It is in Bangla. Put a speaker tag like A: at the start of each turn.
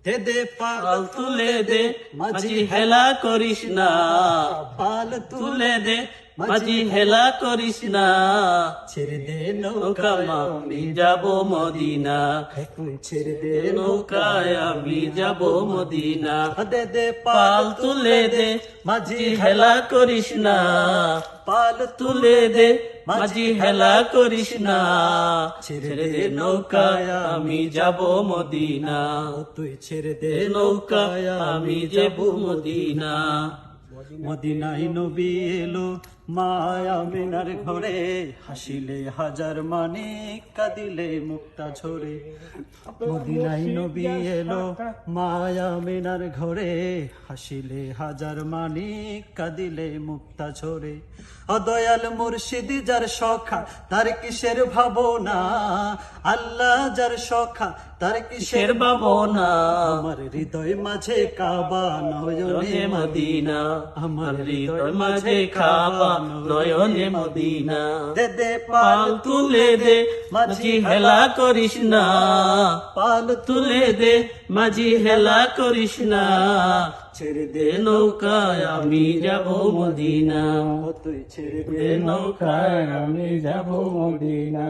A: হে দে
B: পাল তুলে দে মাঝি হেলা করিস না,
A: পাল
B: তুলে দে মাঝি হেলা করিস না,
A: ছেড়ে দে
B: নৌকা আমি যাব মদিনা,
A: তুই ছেড়ে দে
B: নৌকায় আমি যাব মদিনা।
A: দে দে
B: পাল তুলে দে মাঝি হেলা করিস না,
A: পাল
B: তুলে দে মাঝি হেলা করিস না, ছেড়ে দে নৌকায় আমি যাব মদিনা,
A: তুই ছেড়ে দে
B: নৌকায় আমি যাব মদিনা।
A: মদিনায় নবী এলো মায়া মিনার ঘরে, হাসিলে হাজার মানিক কাঁদিলে মুক্তা ঝরে। মদিনায় নবী এলো মায়া মিনার ঘরে, হাসিলে হাজার মানিক কাঁদিলে মুক্তা ঝরে। অদয়াল মুর্শিদ যার সখা তার কিসের ভাবনা, আল্লাহ যার সখা তার কিসের
B: ভাবনা,
A: আমার হৃদয় মাঝে কাবা নয়নে
B: মদিনা, আমার হৃদয় মাঝে কাবা নয়নে মদিনা।
A: দে দে
B: পাল তুলে দে মাঝি হেলা করিস না,
A: পাল
B: তুলে দে মাঝি হেলা করিস না,
A: ছেড়ে
B: দে নৌকায় আমি যাব মদিনা,
A: তুই ছেড়ে দে
B: দে নৌকায় আমি যাব মদিনা।